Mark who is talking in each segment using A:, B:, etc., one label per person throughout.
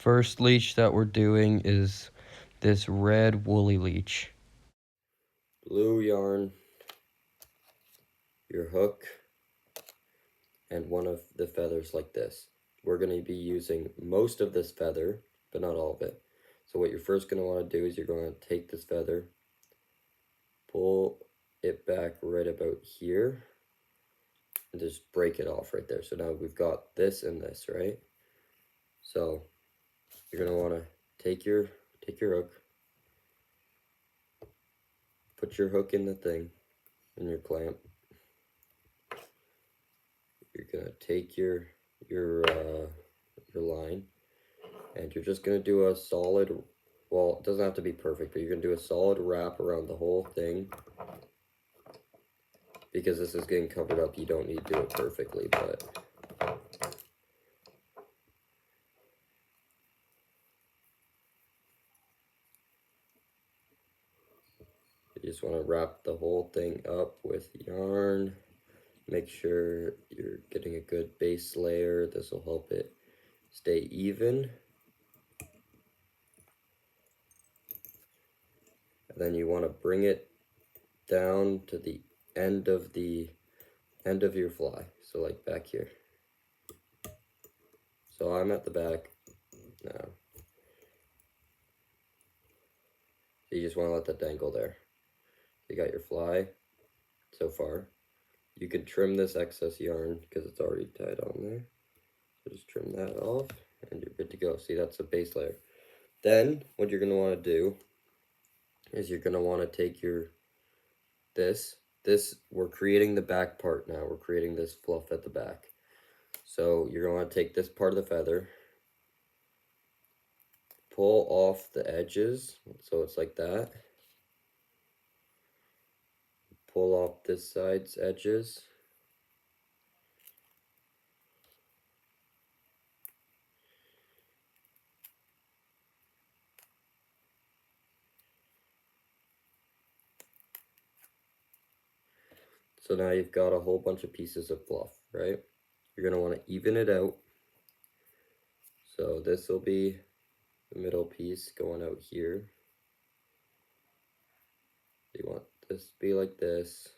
A: First leech that we're doing is this red woolly leech.
B: Blue yarn, your hook, and one of the feathers like this. We're going to be using most of this feather, but not all of it. So what you're first going to want to do is you're going to take this feather, pull it back right about here, and just break it off right there. So now we've got this and this, right? So you're going to want to take your hook, put your hook in the thing, in your clamp. You're going to take your line, and you're just going to do a solid, well, it doesn't have to be perfect, but you're going to do a solid wrap around the whole thing. Because this is getting covered up, you don't need to do it perfectly, but you just want to wrap the whole thing up with yarn. Make sure you're getting a good base layer. This will help it stay even. And then you want to bring it down to the end of your fly. So like back here. So I'm at the back now. So you just want to let that dangle there. You got your fly so far. You can trim this excess yarn because it's already tied on there. So just trim that off and you're good to go. See, that's a base layer. Then what you're going to want to do is you're going to want to take your this we're creating the back part now. We're creating this fluff at the back. So you're going to want to take this part of the feather, pull off the edges so it's like that. Pull off this side's edges. So now you've got a whole bunch of pieces of fluff, right? You're going to want to even it out. So this will be the middle piece going out here. You want this to be like this.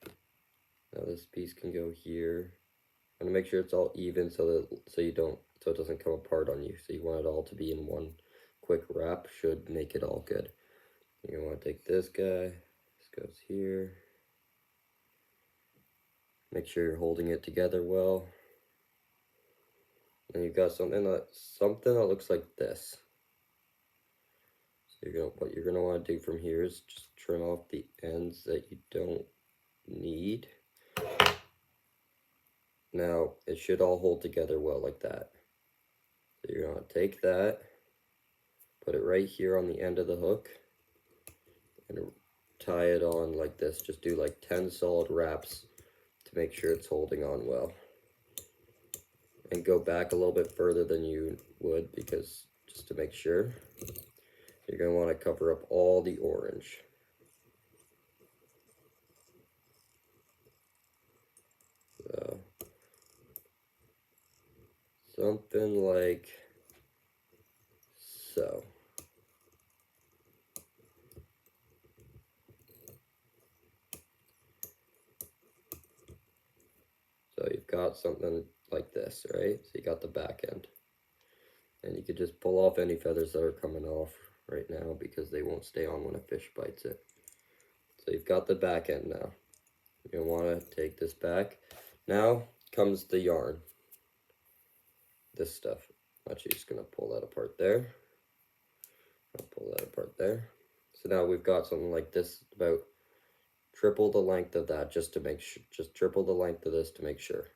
B: Now this piece can go here. I'm gonna make sure it's all even so it doesn't come apart on you. So you want it all to be in one quick wrap. Should make it all good. You're gonna want to take this guy. This goes here. Make sure you're holding it together well. And you've got something that looks like this. So what you're gonna want to do from here is just trim off the ends that you don't need. Now it should all hold together well like that. So you're gonna take that, put it right here on the end of the hook, and tie it on like this. Just do like 10 solid wraps to make sure it's holding on well. And go back a little bit further than you would, because just to make sure. You're going to want to cover up all the orange. So, something like so. So you've got something like this, right? So you got the back end. And you could just pull off any feathers that are coming off right now because they won't stay on when a fish bites it. So you've got the back end now. You're going to want to take this back. Now comes the yarn. This stuff. I'm actually just going to pull that apart there. I'll pull that apart there. So now we've got something like this, about triple the length of that, just to make sure, just triple the length of this to make sure.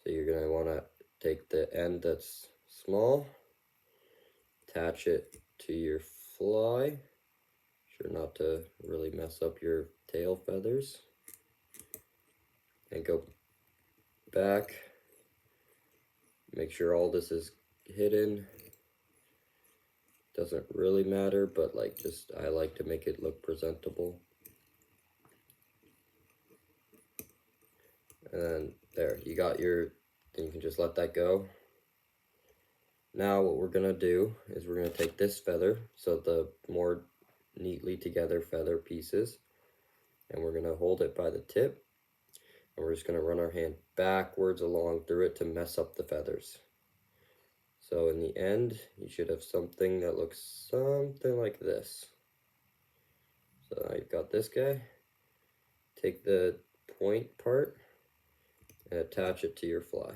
B: So you're going to want to take the end that's small, attach it to your fly, sure not to really mess up your tail feathers, and go back, make sure all this is hidden. Doesn't really matter, but I like to make it look presentable. And then there, you got then you can just let that go. Now what we're gonna do is we're gonna take this feather, so the more neatly together feather pieces, and we're gonna hold it by the tip, and we're just gonna run our hand backwards along through it to mess up the feathers. So in the end, you should have something that looks something like this. So now you've got this guy. Take the point part and attach it to your fly.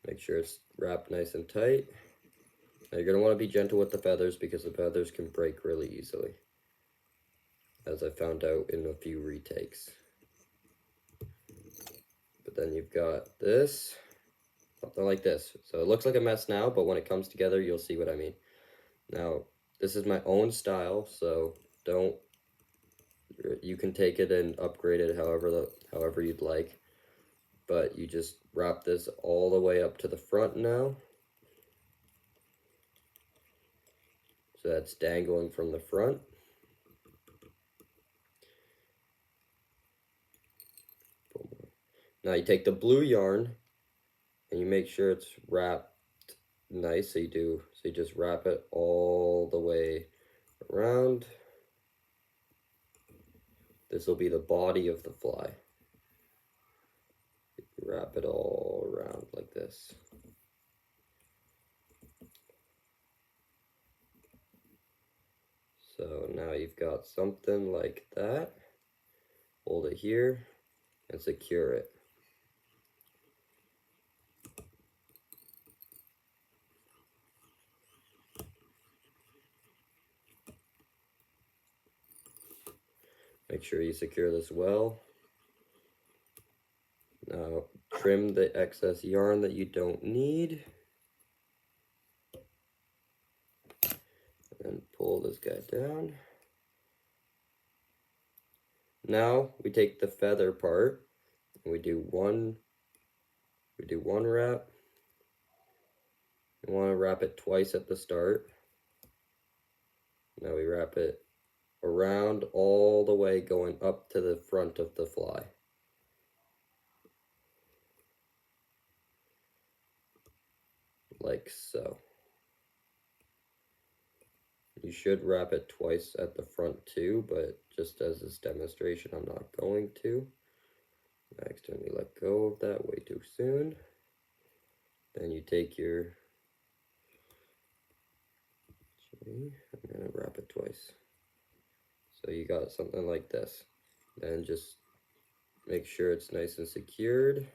B: Make sure it's wrapped nice and tight. Now you're going to want to be gentle with the feathers because the feathers can break really easily, as I found out in a few retakes. But then you've got this, something like this. So it looks like a mess now, but when it comes together, you'll see what I mean. Now, this is my own style, so you can take it and upgrade it however you'd like. But you just wrap this all the way up to the front now. So that's dangling from the front. Now you take the blue yarn and you make sure it's wrapped nice. So you just wrap it all the way around. This will be the body of the fly. Wrap it all around like this. So now you've got something like that. Hold it here and secure it. Make sure you secure this well. Now trim the excess yarn that you don't need. And pull this guy down. Now we take the feather part and we do one wrap. We want to wrap it twice at the start. Now we wrap it around all the way going up to the front of the fly. Like so. You should wrap it twice at the front too, but just as this demonstration, I'm not going to. I accidentally let go of that way too soon. Then you take your, I'm gonna wrap it twice. So you got something like this. Then just make sure it's nice and secured.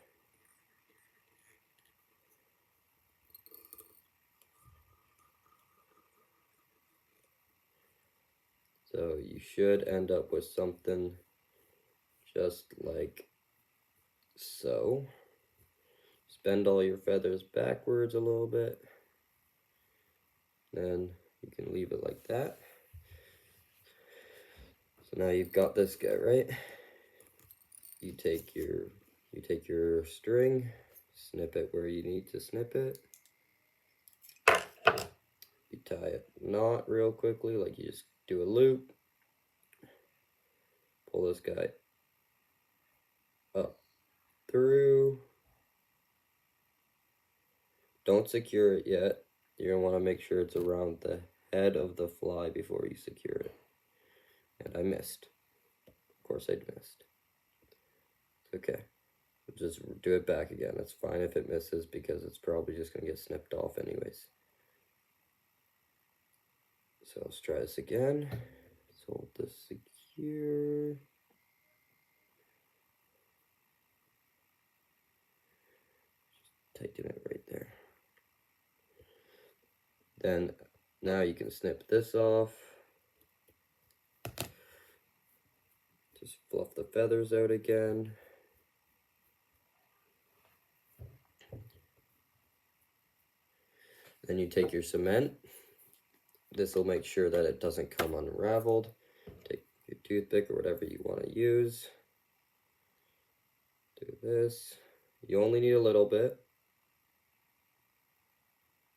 B: So you should end up with something just like so. Bend all your feathers backwards a little bit. Then you can leave it like that. So now you've got this guy, right? You take your string, snip it where you need to snip it. You tie a knot real quickly, like you just do a loop. Pull this guy up through. Don't secure it yet. You're going to want to make sure it's around the head of the fly before you secure it. And I missed. Of course I missed. Okay. Just do it back again. It's fine if it misses because it's probably just going to get snipped off anyways. So let's try this again. Let's hold this secure. Just tighten it right there. Then now you can snip this off. Just fluff the feathers out again. Then you take your cement. This will make sure that it doesn't come unraveled. Take your toothpick or whatever you want to use. Do this. You only need a little bit.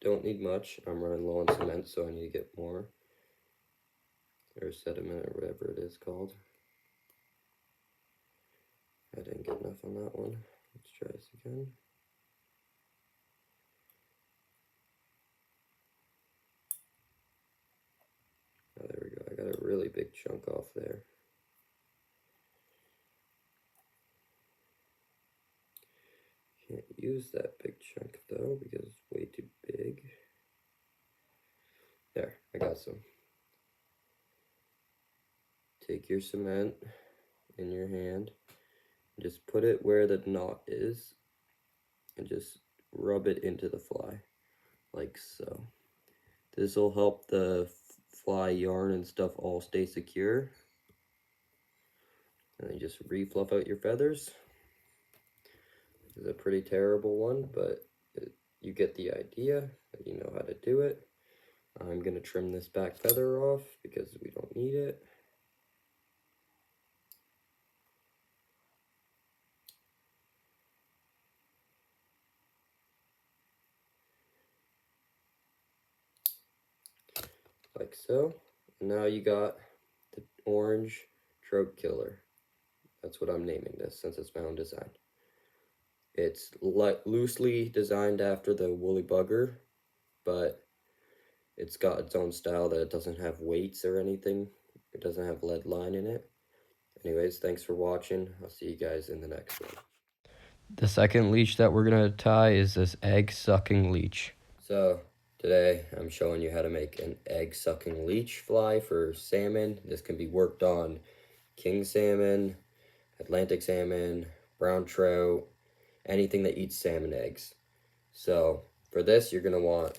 B: Don't need much. I'm running low on cement, so I need to get more. Or sediment or whatever it is called. I didn't get enough on that one. Let's try this again. Oh, there we go. I got a really big chunk off there. Can't use that big chunk though because it's way too big. There, I got some. Take your cement in your hand, and just put it where the knot is, and just rub it into the fly, like so. This will help the fly yarn and stuff all stay secure. And then just re-fluff out your feathers. This is a pretty terrible one, but you get the idea, and you know how to do it. I'm going to trim this back feather off because we don't need it. Like so. And now you got the orange trout killer. That's what I'm naming this since it's my own design. It's loosely designed after the woolly bugger, but it's got its own style that it doesn't have weights or anything. It doesn't have lead line in it. Anyways, thanks for watching. I'll see you guys in the next one.
A: The second leech that we're gonna tie is this egg-sucking leech.
B: So today I'm showing you how to make an egg-sucking leech fly for salmon. This can be worked on king salmon, Atlantic salmon, brown trout, anything that eats salmon eggs. So for this, you're gonna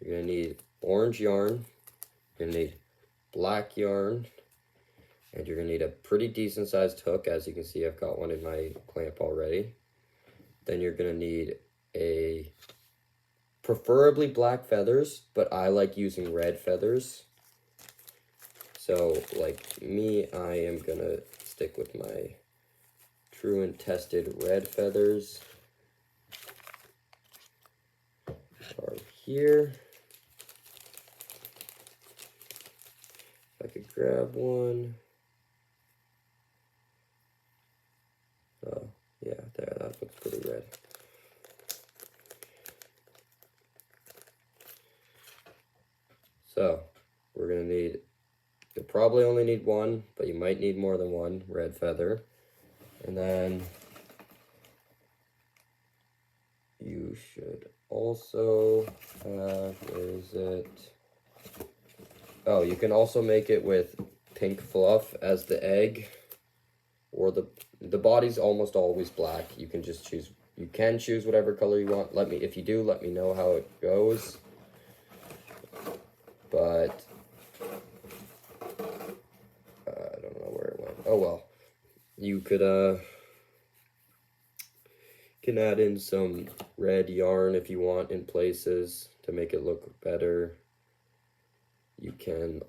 B: need orange yarn, you're gonna need black yarn, and you're gonna need a pretty decent sized hook. As you can see, I've got one in my clamp already. Then you're gonna need preferably black feathers, but I like using red feathers. So like me, I am gonna stick with my true and tested red feathers. Are here. If I could grab one. Oh, yeah, there, that looks pretty red. So, we're gonna need, you'll probably only need one, but you might need more than one red feather. And then you should also have, where is it? Oh, you can also make it with pink fluff as the egg, or the body's almost always black. You can just choose, you can choose whatever color you want. If you do, let me know how it goes. But I don't know where it went. Oh well, you could can add in some red yarn if you want in places to make it look better. You can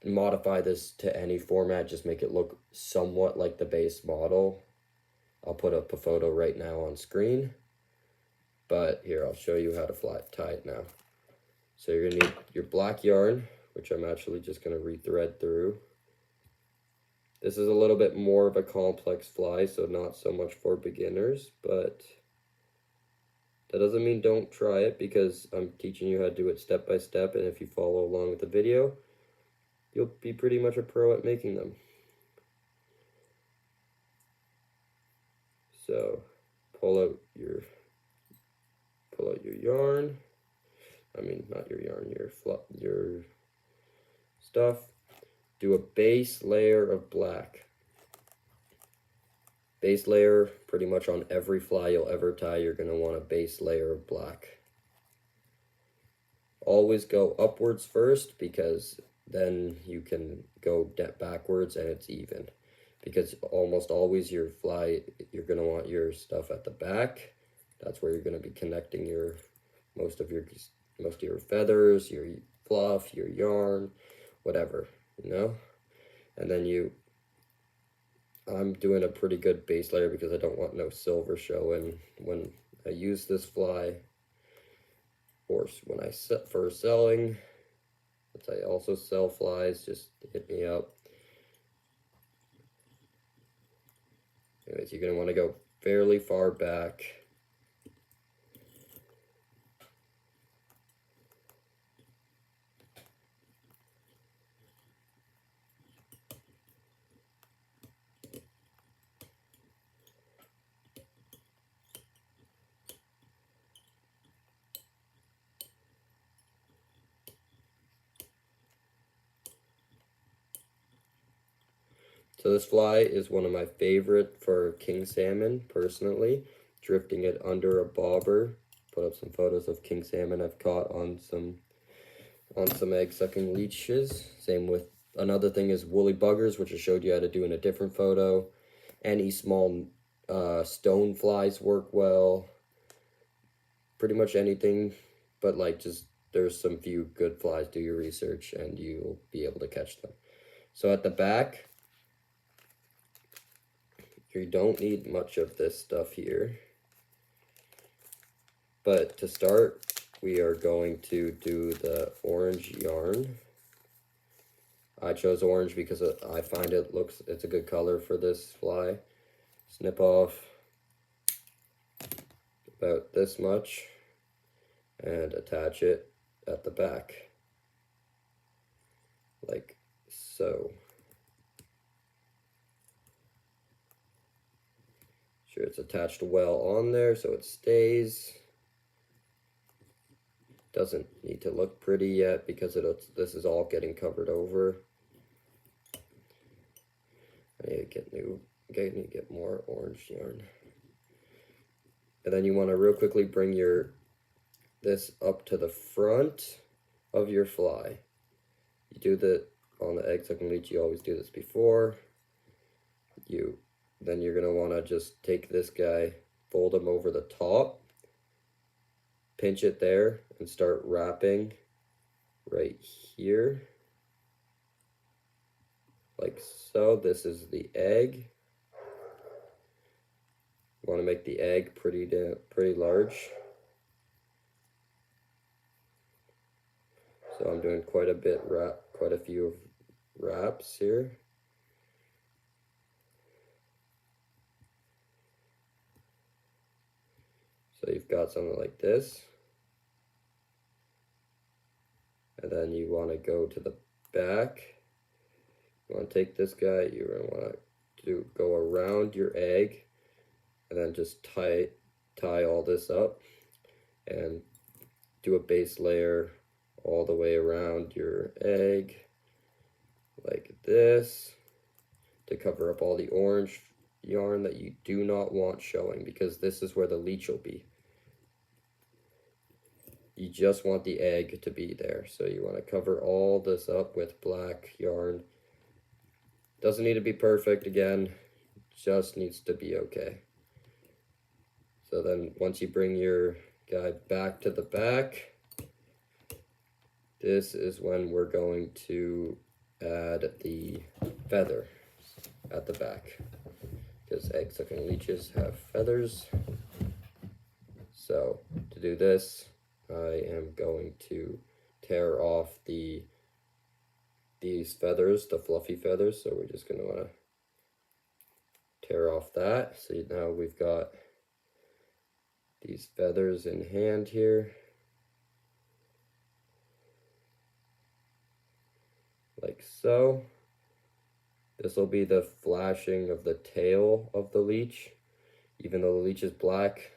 B: modify this to any format, just make it look somewhat like the base model. I'll put up a photo right now on screen, but here, I'll show you how to tie it now. So you're gonna need your black yarn, which I'm actually just gonna rethread through. This is a little bit more of a complex fly, so not so much for beginners, but that doesn't mean don't try it, because I'm teaching you how to do it step by step, and if you follow along with the video, you'll be pretty much a pro at making them. So pull out your yarn. I mean, not your yarn, your stuff. Do a base layer of black. Base layer, pretty much on every fly you'll ever tie, you're going to want a base layer of black. Always go upwards first, because then you can go backwards and it's even. Because almost always your fly, you're going to want your stuff at the back. That's where you're going to be connecting most of your feathers, your fluff, your yarn, whatever, you know? And then I'm doing a pretty good base layer because I don't want no silver showing when I use this fly, or when I for selling. Since I also sell flies, just hit me up. So you're going to want to go fairly far back. So this fly is one of my favorite for king salmon, personally. Drifting it under a bobber. Put up some photos of king salmon I've caught on some egg-sucking leeches. Same with, another thing is woolly buggers, which I showed you how to do in a different photo. Any small stone flies work well. Pretty much anything, but like just there's some few good flies. Do your research and you'll be able to catch them. So at the back, you don't need much of this stuff here. But to start, we are going to do the orange yarn. I chose orange because I find it's a good color for this fly. Snip off about this much and attach it at the back, like so. Sure it's attached well on there so it stays. Doesn't need to look pretty yet because this is all getting covered over. I need to get more orange yarn. And then you want to real quickly bring this up to the front of your fly. You do that on the egg-sucking leech, you always do this before. Then you're gonna want to just take this guy, fold him over the top, pinch it there, and start wrapping right here, like so. This is the egg. You want to make the egg pretty large. So I'm doing quite a few wraps here. So you've got something like this. And then you want to go to the back. You want to take this guy, you're going to want to go around your egg and then just tie all this up and do a base layer all the way around your egg like this to cover up all the orange yarn that you do not want showing, because this is where the leech will be. You just want the egg to be there. So you want to cover all this up with black yarn. Doesn't need to be perfect, again, just needs to be okay. So then once you bring your guy back to the back, this is when we're going to add the feather at the back, because egg-sucking leeches have feathers. So to do this, I am going to tear off these feathers, the fluffy feathers. So we're just going to want to tear off that. So now we've got these feathers in hand here, like so. This will be the flashing of the tail of the leech. Even though the leech is black,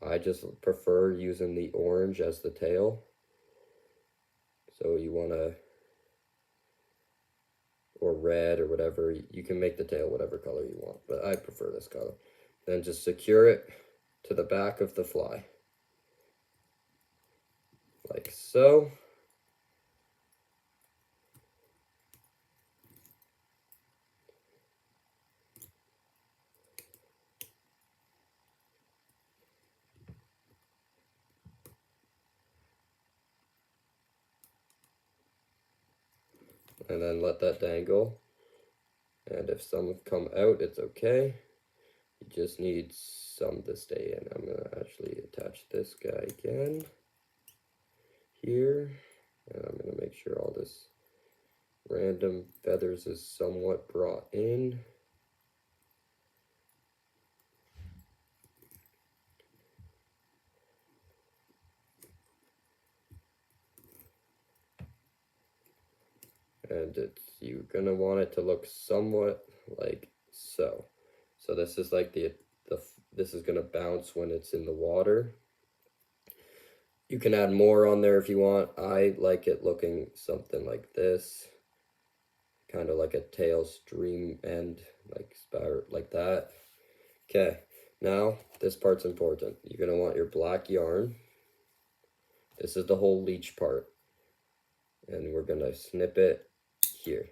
B: I just prefer using the orange as the tail. So you want to, or red or whatever, you can make the tail whatever color you want, but I prefer this color. Then just secure it to the back of the fly, like so. And then let that dangle. And if some come out, it's okay. You just need some to stay in. I'm gonna actually attach this guy again here. And I'm gonna make sure all this random feathers is somewhat brought in. and you're gonna want it to look somewhat like so. So this is like this is gonna bounce when it's in the water. You can add more on there if you want. I like it looking something like this, kind of like a tail stream end, like spiral, like that. Okay, now this part's important. You're gonna want your black yarn. This is the whole leech part, and we're gonna snip it here.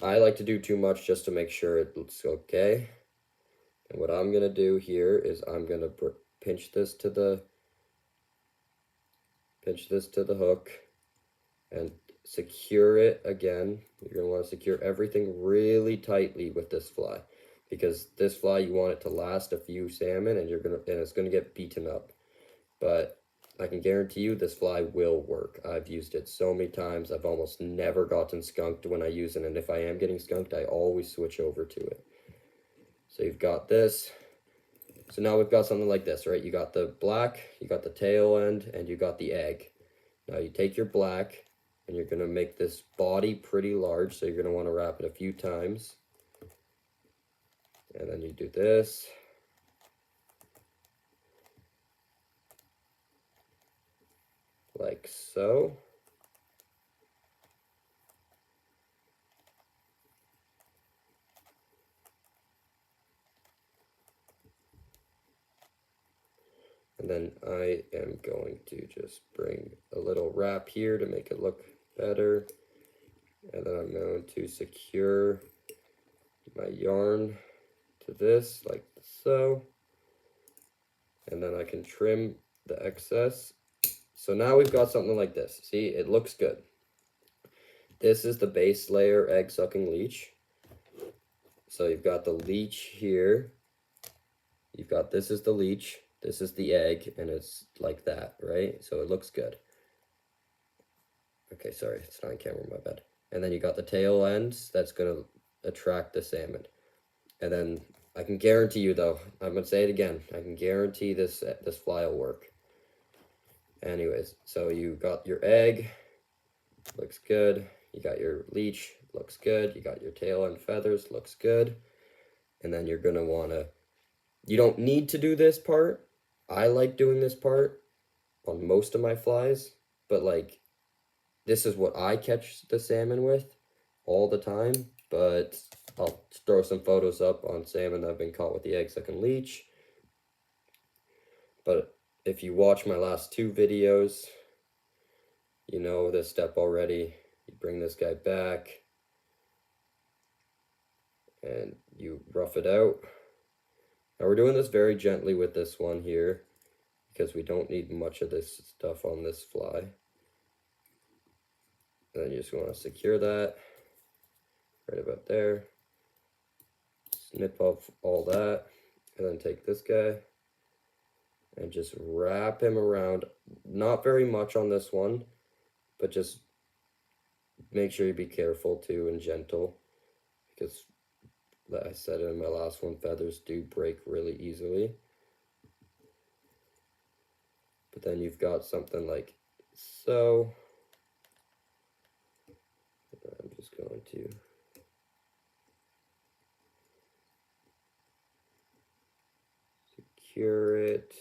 B: I like to do too much just to make sure it looks okay. And what I'm gonna do here is I'm gonna pinch this to the hook and secure it again. You're gonna want to secure everything really tightly with this fly, because this fly, you want it to last a few salmon, and it's gonna get beaten up. But I can guarantee you this fly will work. I've used it so many times. I've almost never gotten skunked when I use it, and if I am getting skunked, I always switch over to it. So you've got this. So now we've got something like this, right? You got the black, you got the tail end, and you got the egg. Now you take your black, and you're gonna make this body pretty large, so you're gonna wanna wrap it a few times. And then you do this. Like so. And then I am going to just bring a little wrap here to make it look better. And then I'm going to secure my yarn to this like so. And then I can trim the excess. So now we've got something like this. See, it looks good. This is the base layer egg sucking leech. So you've got the leech here. You've got, this is the leech. This is the egg, and it's like that, right? So it looks good. Okay, sorry, it's not on camera, my bad. And then you got the tail ends that's gonna attract the salmon. And then I can guarantee you, though, I'm gonna say it again, I can guarantee this fly will work. Anyways, so you got your egg, looks good. You got your leech, looks good. You got your tail end feathers, looks good. And then you're gonna wanna, you don't need to do this part. I like doing this part on most of my flies, but like, this is what I catch the salmon with all the time, but I'll throw some photos up on salmon that have been caught with the egg sucking leech. But if you watch my last two videos, you know this step already. You bring this guy back and you rough it out. Now we're doing this very gently with this one here, because we don't need much of this stuff on this fly. And then you just want to secure that right about there. Snip off all that, and then take this guy and just wrap him around. Not very much on this one, but just make sure you be careful too and gentle, because like I said in my last one, feathers do break really easily. But then you've got something like so. I'm just going to secure it.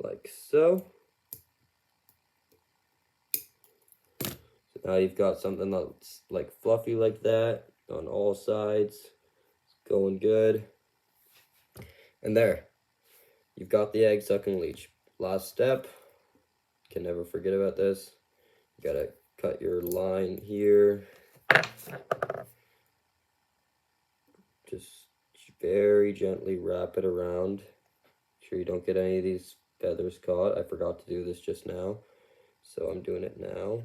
B: Like so. So now you've got something that's like fluffy like that on all sides. It's going good. And there, you've got the egg sucking leech. Last step, can never forget about this. You gotta cut your line here. Just very gently wrap it around. Make sure you don't get any of these feathers caught. I forgot to do this just now, so I'm doing it now.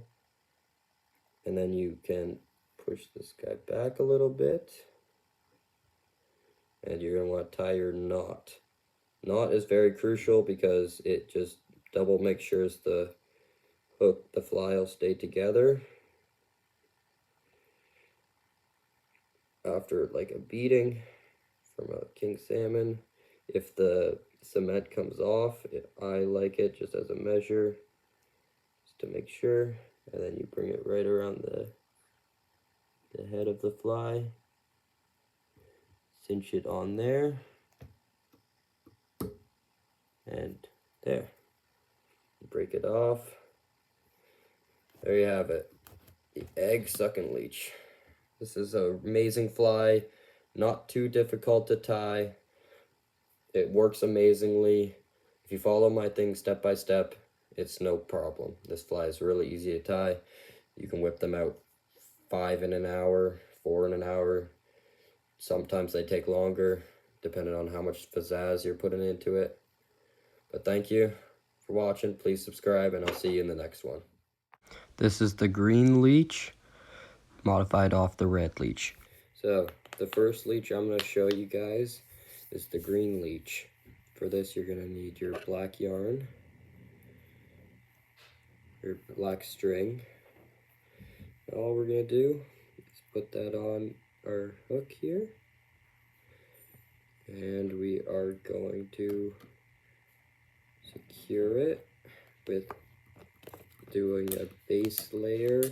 B: And then you can push this guy back a little bit. And you're gonna want to tie your knot. Knot is very crucial because it just double makes sure the hook, the fly will stay together. after like a beating from a king salmon. If the cement comes off, I like it just as a measure, just to make sure. And then you bring it right around the head of the fly, cinch it on there, and there. Break it off. There you have it, the egg sucking leech. This is an amazing fly, not too difficult to tie. It works amazingly. If you follow my thing step by step, it's no problem. This fly is really easy to tie. You can whip them out 5 in an hour, 4 in an hour. Sometimes they take longer, depending on how much pizzazz you're putting into it. But thank you for watching. Please subscribe, and I'll see you in the next one.
A: This is the green leech, modified off the red leech.
B: So, the first leech I'm going to show you guys is the green leech. For this, you're going to need your black yarn, your black string. All we're going to do is put that on our hook here. And we are going to secure it with doing a base layer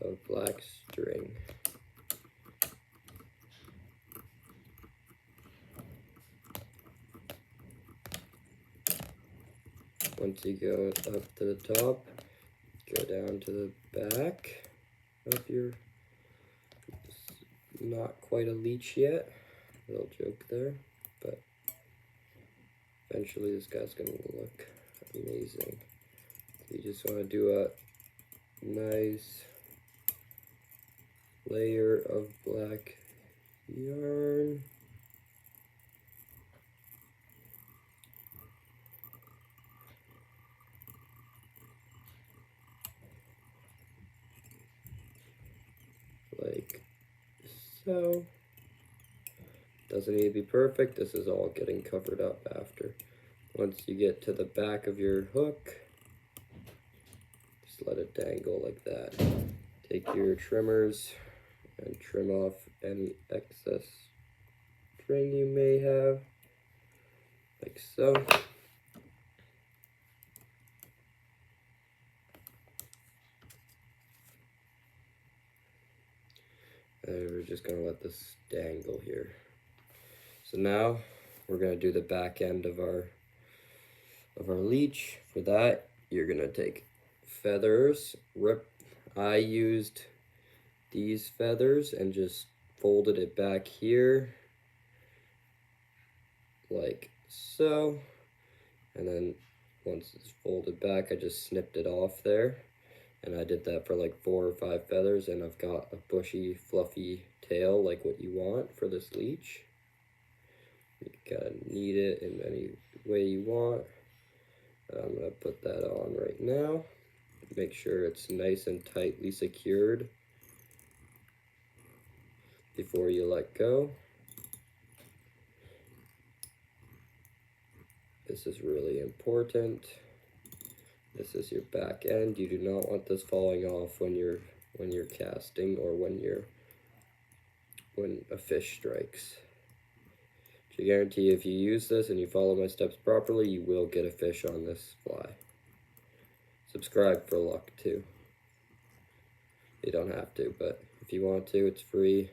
B: of black string. Once you go up to the top, go down to the back of your, not quite a leech yet, little joke there, but eventually this guy's gonna look amazing. So you just want to do a nice layer of black yarn. Like so. Doesn't need to be perfect. This is all getting covered up after. Once you get to the back of your hook, just let it dangle like that. Take your trimmers and trim off any excess string you may have, like so. And we're just gonna let this dangle here. So now we're gonna do the back end of our leech. For that, you're gonna take feathers, I used these feathers and just folded it back here like so, and then once it's folded back, I just snipped it off there, and I did that for like 4 or 5 feathers, and I've got a bushy fluffy tail like what you want for this leech. You gotta knead it in any way you want. I'm gonna put that on right now. Make sure it's nice and tightly secured before you let go. This is really important. This is your back end. You do not want this falling off when you're casting or when a fish strikes. I guarantee if you use this and you follow my steps properly, you will get a fish on this fly. Subscribe for luck too. You don't have to, but if you want to, it's free.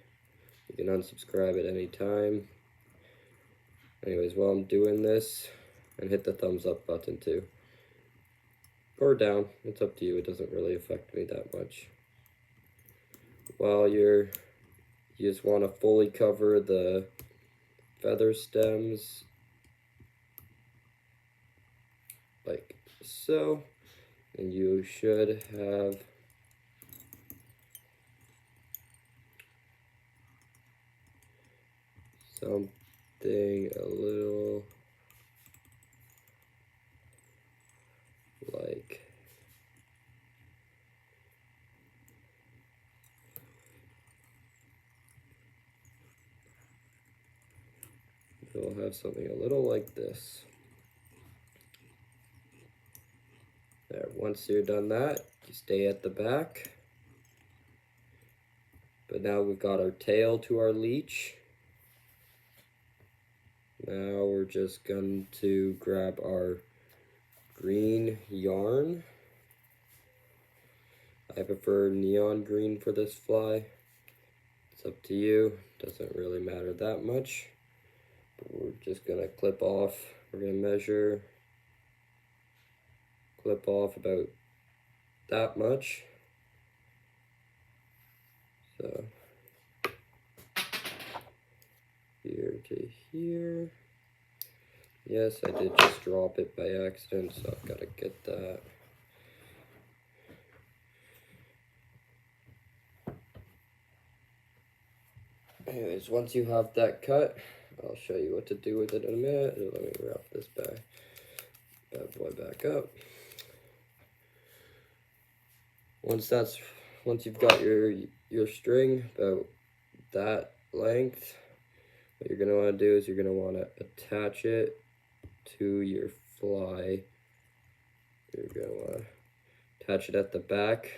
B: You can unsubscribe at any time. Anyways, while I'm doing this, and hit the thumbs up button too. Or down, it's up to you, it doesn't really affect me that much. While you just want to fully cover the feather stems like so, and you should have something a little like you'll have something a little like this. There, once you're done that, you stay at the back. But now we've got our tail to our leech. Now we're just going to grab our green yarn. I prefer neon green for this fly. It's up to you, doesn't really matter that much. But we're just gonna clip off, we're gonna measure, clip off about that much. So, here to here. Yes, I did just drop it by accident, so I've gotta get that. Anyways, once you have that cut, I'll show you what to do with it in a minute. Let me wrap this bad boy back up. Once you've got your string about that length, what you're gonna want to do is you're gonna want to attach it to your fly. You're gonna want to attach it at the back.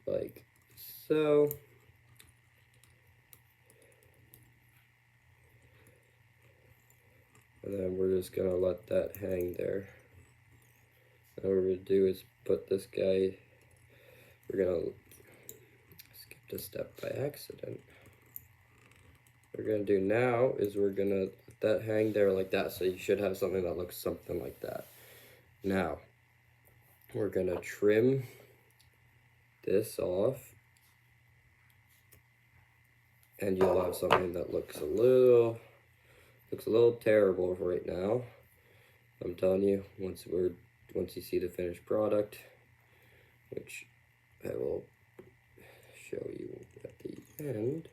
B: Like so. And then we're just gonna let that hang there. And what we're gonna do is put this guy, we're gonna skip a step by accident. What we're gonna do now is we're gonna let that hang there like that, so you should have something that looks something like that. Now, we're gonna trim this off, and you'll have something that looks a little terrible right now. I'm telling you, once you see the finished product, which I will show you at the end.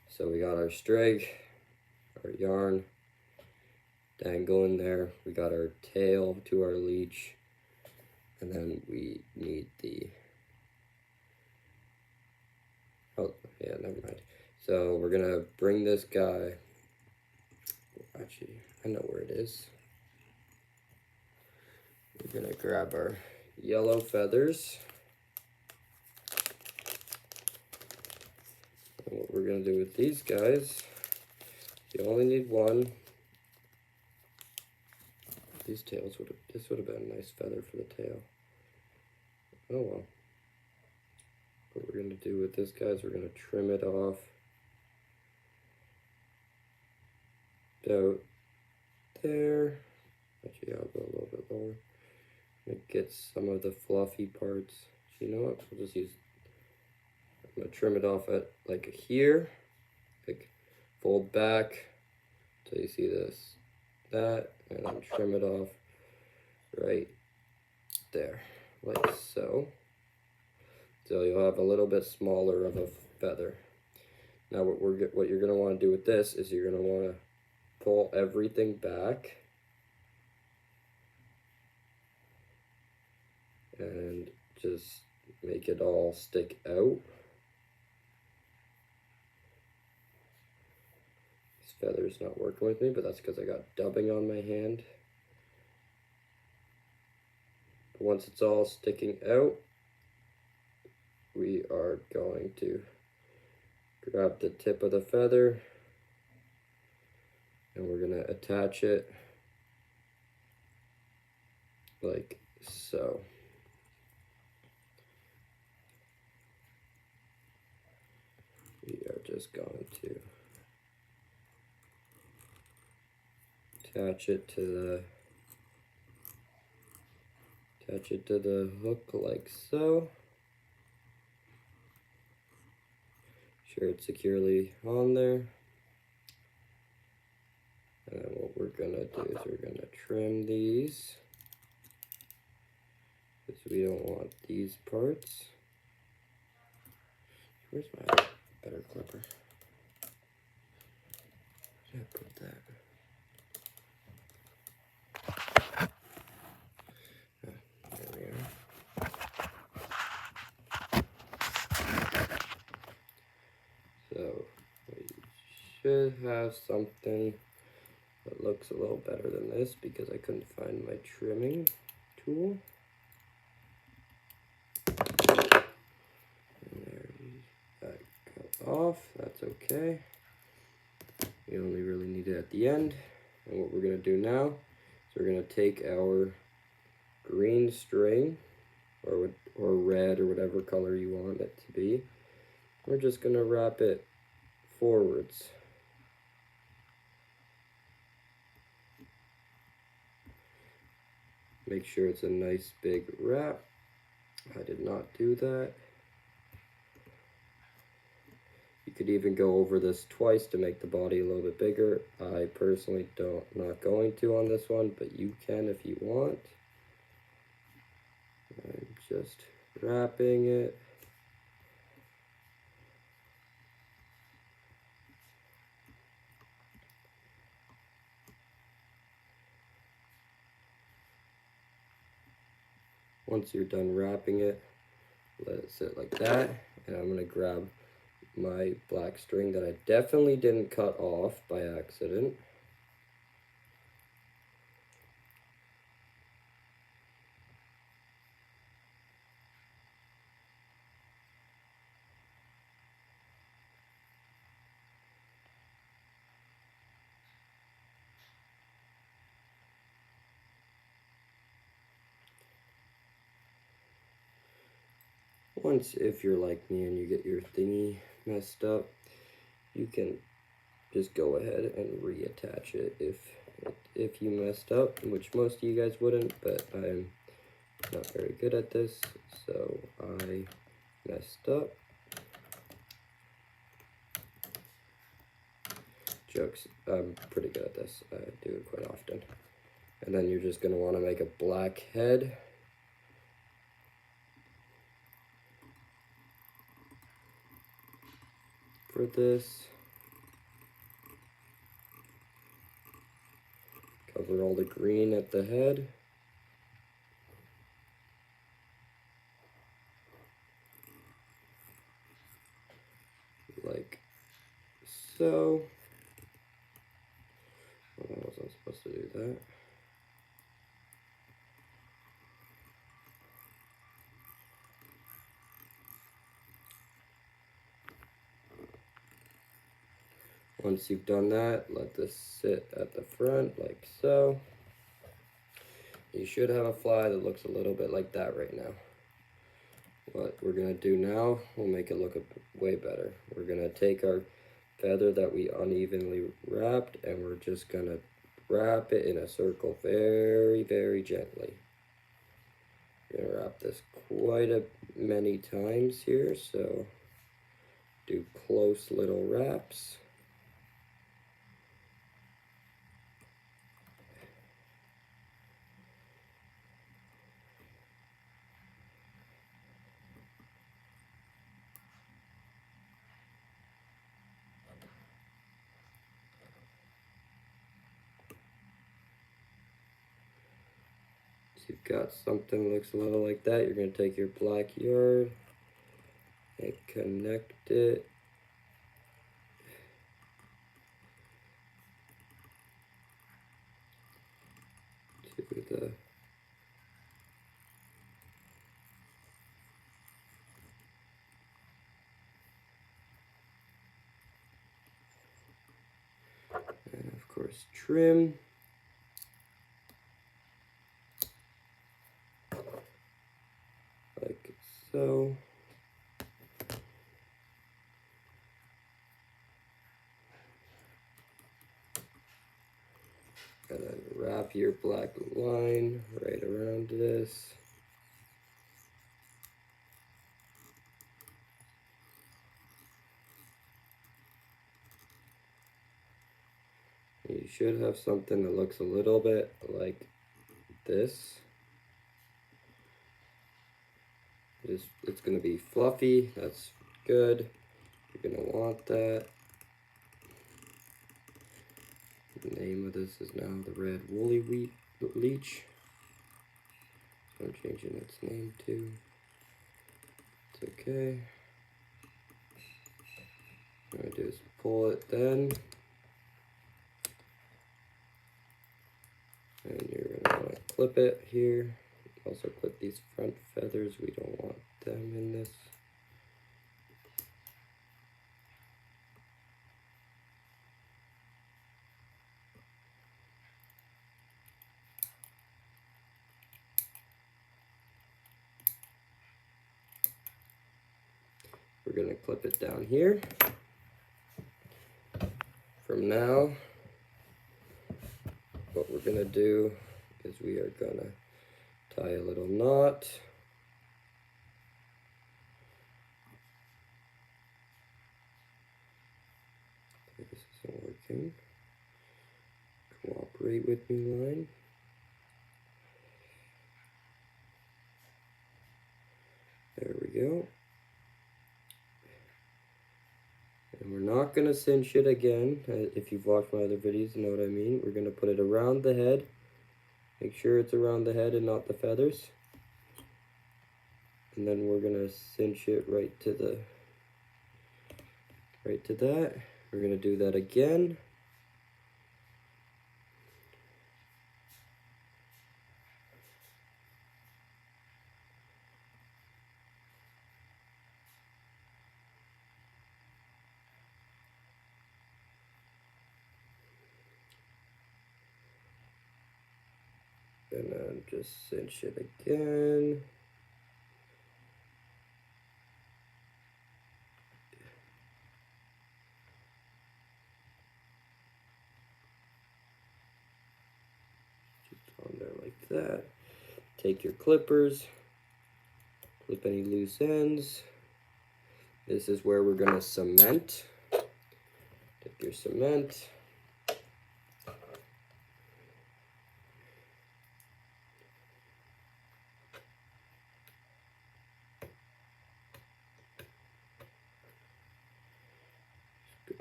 B: So we got our string, our yarn dangling there. We got our tail to our leech, and then we need the, oh yeah, never mind. So we're gonna bring this guy, actually, I know where it is. We're gonna grab our yellow feathers. And what we're gonna do with these guys, you only need one. These tails this would have been a nice feather for the tail. Oh well. What we're gonna do with this guy is we're gonna trim it off about there. Actually, I'll go a little bit lower. It gets some of the fluffy parts. So you know what? We'll just use, I'm gonna trim it off at like here. Like fold back till you see this, that, and then trim it off right there, like so. So you'll have a little bit smaller of a feather. Now what you're gonna want to do with this is you're gonna want to pull everything back and just make it all stick out. This feather's not working with me, but that's because I got dubbing on my hand. But once it's all sticking out, we are going to grab the tip of the feather and we're going to attach it like so. We are just going to attach it to the hook like so. Sure it's securely on there. And what we're gonna do is we're gonna trim these because we don't want these parts. Where's my better clipper? Where did I put that? Oh, there we are. So we should have something that looks a little better than this because I couldn't find my trimming tool. And there that cut off, that's okay. We only really need it at the end. And what we're gonna do now is we're gonna take our green string, or red, or whatever color you want it to be. We're just gonna wrap it forwards. Make sure it's a nice big wrap. I did not do that. You could even go over this twice to make the body a little bit bigger. I personally not going to on this one, but you can if you want. I'm just wrapping it. Once you're done wrapping it, let it sit like that, and I'm gonna grab my black string that I definitely didn't cut off by accident. Once, if you're like me and you get your thingy messed up, you can just go ahead and reattach it if you messed up, which most of you guys wouldn't, but I'm not very good at this, so I messed up. Jokes, I'm pretty good at this. I do it quite often. And then you're just going to want to make a black head. For this. Cover all the green at the head. Like so. Oh, I wasn't supposed to do that. Once you've done that, let this sit at the front like so. You should have a fly that looks a little bit like that right now. What we're gonna do now will make it look way better. We're gonna take our feather that we unevenly wrapped and we're just gonna wrap it in a circle very, very gently. We're gonna wrap this many times here, so do close little wraps. So you've got something that looks a little like that. You're going to take your black yarn and connect it to the and of course trim. Like so. And then wrap your black line right around this. You should have something that looks a little bit like this. It's going to be fluffy. That's good. You're going to want that. The name of this is now the red woolly leech. So I'm changing its name to. It's okay. What I do is pull it then. And you're gonna want to clip it here. Also clip these front feathers, we don't want them in this. We're gonna clip it down here. From now, what we're gonna do is we are gonna tie a little knot. This isn't working. Cooperate with me, line. There we go. And we're not gonna cinch it again. If you've watched my other videos, you know what I mean. We're gonna put it around the head. Make sure it's around the head and not the feathers. And then we're gonna cinch it right to that. We're gonna do that again. And then just cinch it again. Just on there like that. Take your clippers, clip any loose ends. This is where we're gonna cement. Take your cement.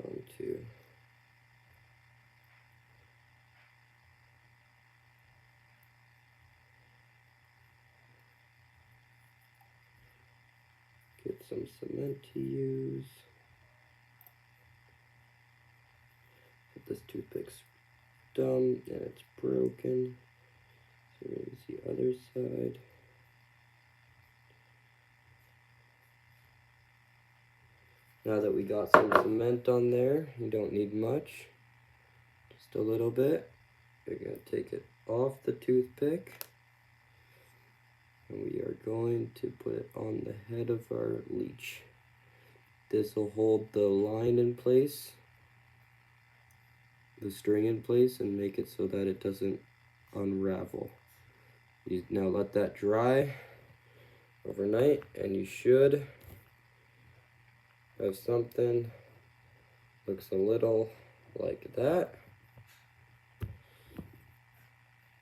B: Going to get some cement to use. But this toothpick's dumb and it's broken. So we're gonna use the other side. Now that we got some cement on there, you don't need much, just a little bit. We're gonna take it off the toothpick. And we are going to put it on the head of our leech. This will hold the line in place, the string in place, and make it so that it doesn't unravel. You now let that dry overnight, and you should have something looks a little like that.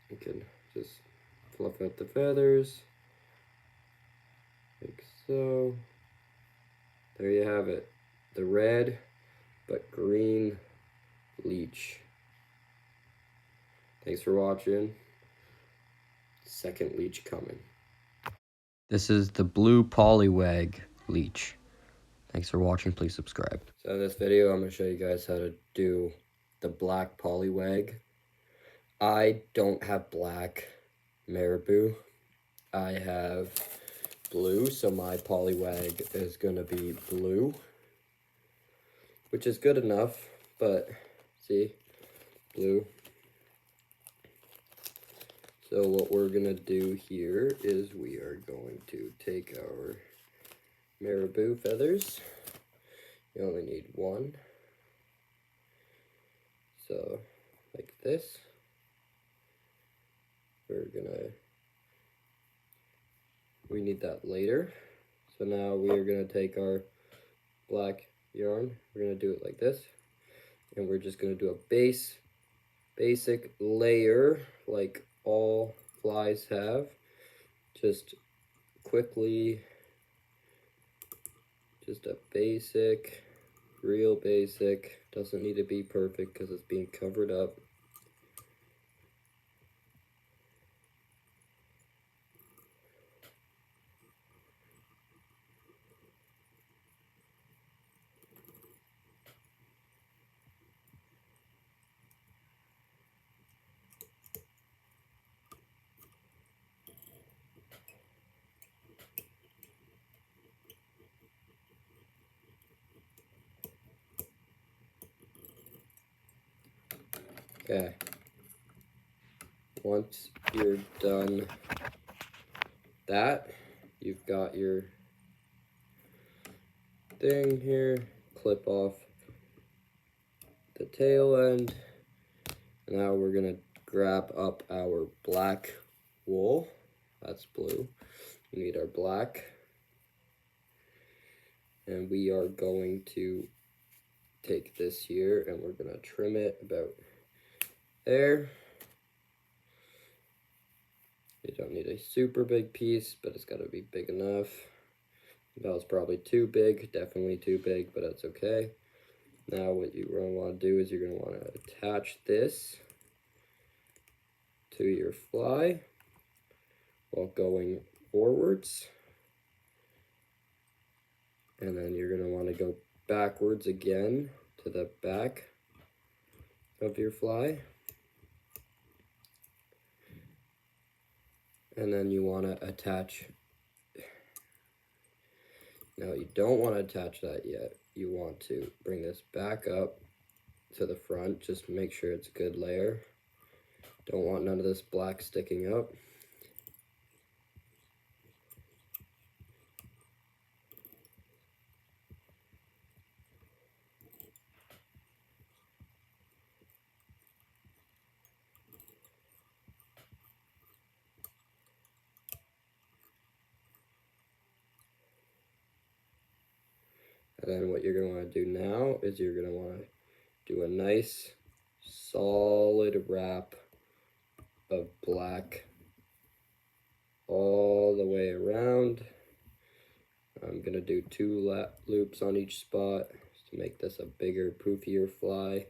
B: You can just fluff out the feathers, like so. There you have it, the red but green leech. Thanks for watching. Second leech coming.
A: This is the blue polywag leech. Thanks for watching. Please subscribe.
B: So in this video, I'm going to show you guys how to do the black polywag. I don't have black marabou. I have blue, so my polywag is going to be blue, which is good enough, but see, blue. So what we're going to do here is we are going to take our marabou feathers. You only need one. So, like this. We need that later. So now we are going to take our black yarn. We're going to do it like this. And we're just going to do a basic layer like all flies have. Just quickly, just a basic, real basic. Doesn't need to be perfect because it's being covered up. Okay. Once you're done that, you've got your thing here, clip off the tail end. Now we're gonna grab up our black wool. That's blue. We need our black. And we are going to take this here and we're gonna trim it about there. You don't need a super big piece, but it's gotta be big enough. That was probably too big, definitely too big, but that's okay. Now what you're gonna wanna do is you're gonna wanna attach this to your fly while going forwards. And then you're gonna wanna go backwards again to the back of your fly. And then you wanna attach. Now you don't want to attach that yet. You want to bring this back up to the front. Just make sure it's a good layer. Don't want none of this black sticking up. And then what you're going to want to do now is you're going to want to do a nice solid wrap of black all the way around. I'm going to do 2 loops on each spot to make this a bigger, poofier fly.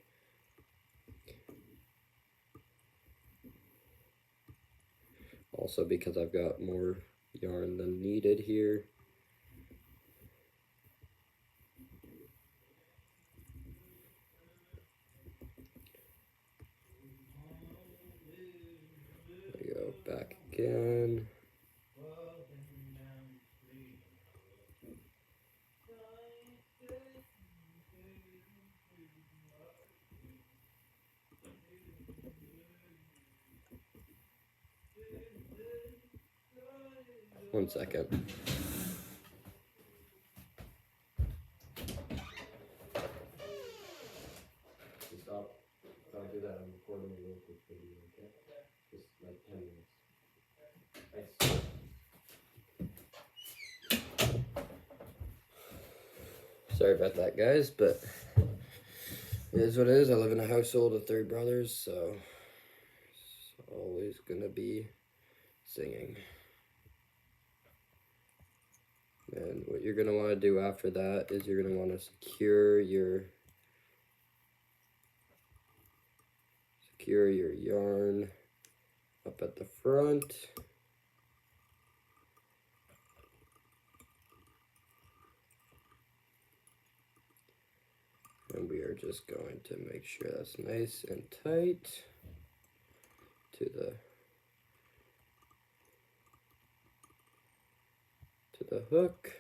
B: Also because I've got more yarn than needed here. Back again. One second. Stop. Don't do that. I'm recording a real quick video, okay? Just like 10 minutes. Thanks. Sorry about that, guys, but it is what it is. I live in a household of 3 brothers, so it's always gonna be singing. And what you're gonna want to do after that is you're gonna want to secure your yarn up at the front. And we are just going to make sure that's nice and tight to the hook.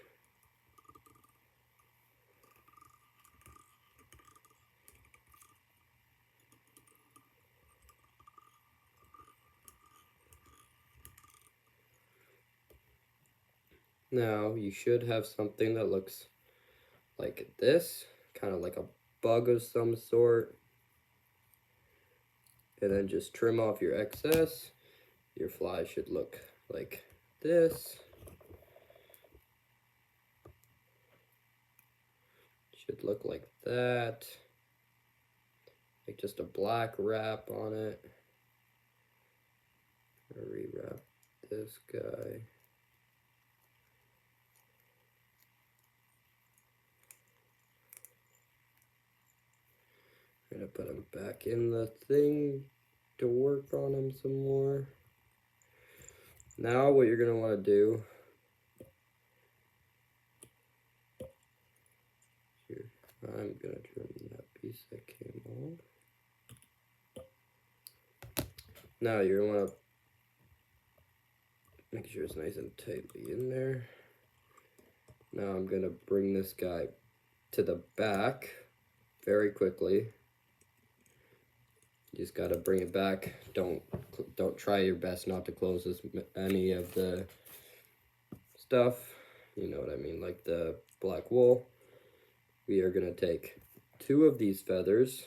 B: Now you should have something that looks like this, kind of like a bug of some sort. And then just trim off your excess. Your fly should look like this. Should look like that. Like just a black wrap on it. I'll rewrap this guy. I'm gonna put him back in the thing to work on him some more. Now what you're gonna want to do, here, I'm gonna trim that piece that came off. Now you're gonna want to make sure it's nice and tightly in there. Now I'm gonna bring this guy to the back very quickly. just gotta bring it back. Don't try your best not to close any of the stuff. You know what I mean, like the black wool. We are gonna take 2 of these feathers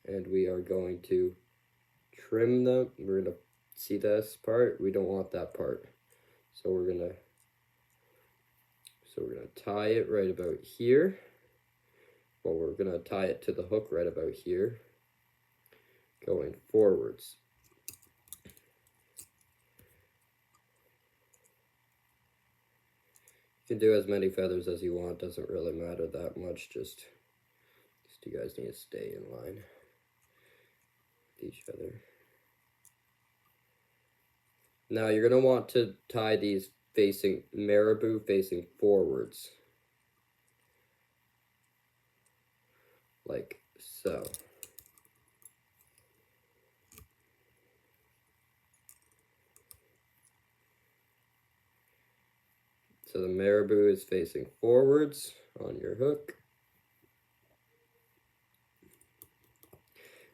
B: and we are going to trim them. We're gonna see this part. We don't want that part, so we're gonna tie it right about here. Well, we're gonna tie it to the hook right about here, going forwards. You can do as many feathers as you want, doesn't really matter that much, just you guys need to stay in line with each other. Now you're going to want to tie these facing marabou facing forwards, like so. So the marabou is facing forwards on your hook.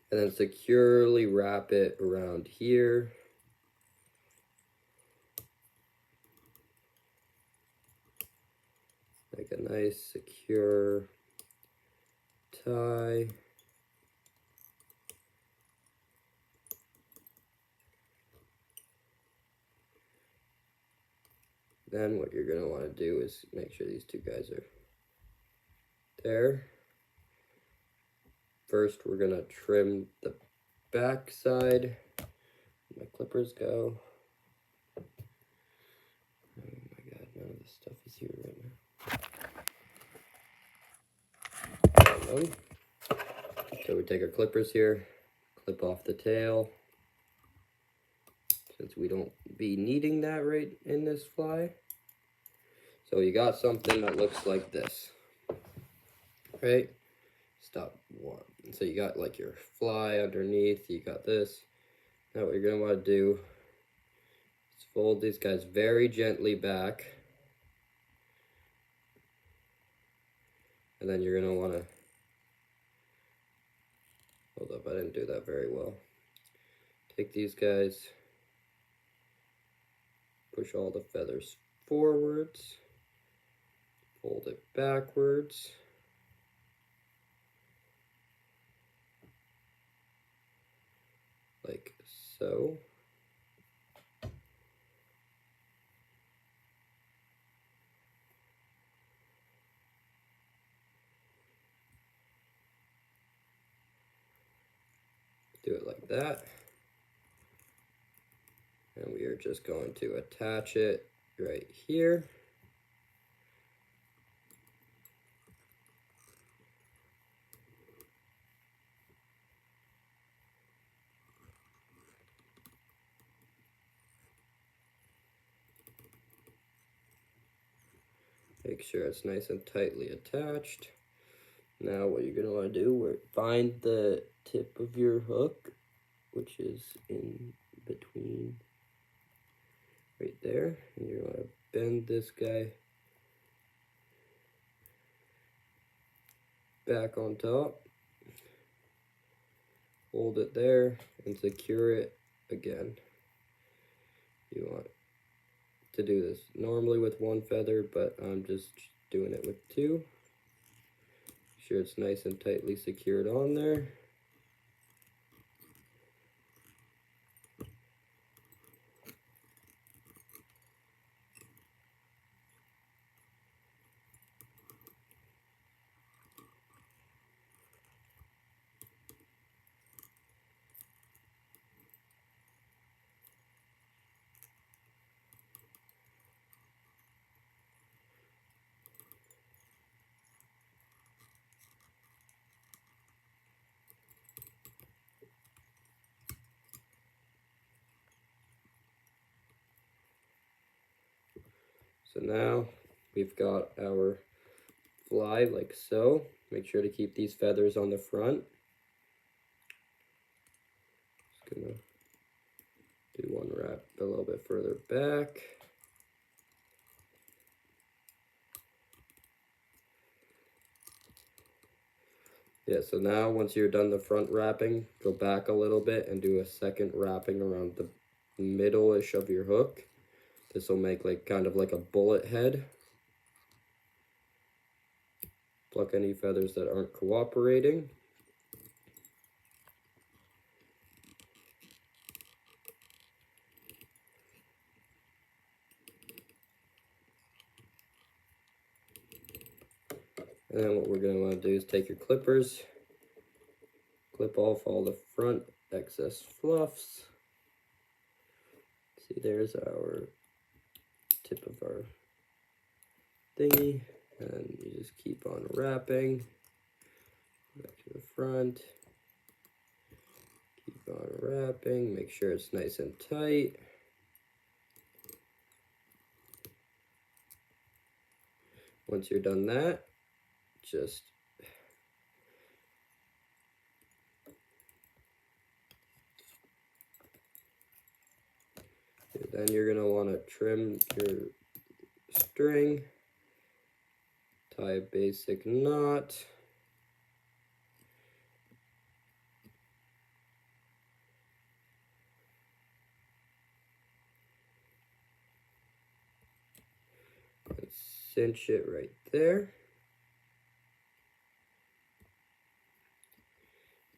B: And then securely wrap it around here. Make a nice secure tie. Then what you're going to want to do is make sure these 2 guys are there. First, we're going to trim the back side. My clippers go. Oh my god, none of this stuff is here right now. So we take our clippers here, clip off the tail, since we don't be needing that right in this fly. So you got something that looks like this, right? Stop one. So you got like your fly underneath, you got this. Now what you're gonna wanna do is fold these guys very gently back. And then you're gonna wanna, hold up, I didn't do that very well. Take these guys, push all the feathers forwards, fold it backwards. Like so. Do it like that. And we are just going to attach it right here. Make sure it's nice and tightly attached. Now what you're going to want to do is find the tip of your hook, which is in between right there. And you want to bend this guy back on top. Hold it there and secure it again. You want to do this normally with 1 feather, but I'm just doing it with 2. Make sure it's nice and tightly secured on there. So now we've got our fly like so. Make sure to keep these feathers on the front. Just gonna do one wrap a little bit further back. Yeah, so now once you're done the front wrapping, go back a little bit and do a second wrapping around the middle-ish of your hook. This will make like kind of like a bullet head. Pluck any feathers that aren't cooperating. And then what we're going to want to do is take your clippers, clip off all the front excess fluffs. See, there's our tip of our thingy, and you just keep on wrapping back to the front. Keep on wrapping, make sure it's nice and tight. Once you're done that, just then you're going to want to trim your string, tie a basic knot. And cinch it right there.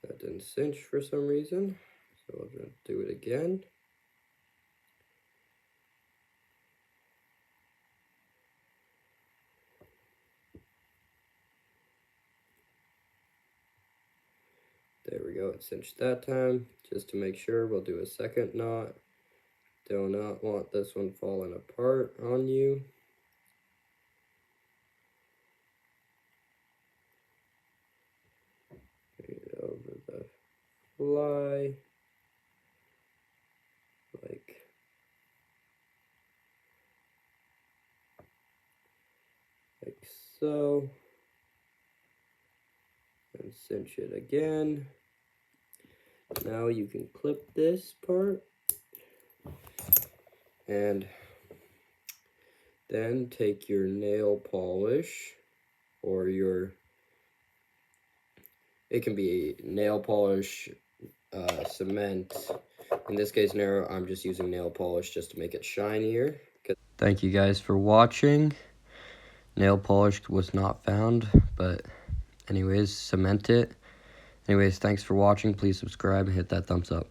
B: That didn't cinch for some reason, so we'll just do it again. There we go, it cinched that time. Just to make sure, we'll do a second knot. Do not want this one falling apart on you. Over the fly, like so, and cinch it again. Now you can clip this part, and then take your nail polish, or it can be nail polish, cement. In this case, I'm just using nail polish just to make it shinier.
A: Thank you guys for watching. Nail polish was not found, but anyways, cement it. Anyways, thanks for watching. Please subscribe and hit that thumbs up.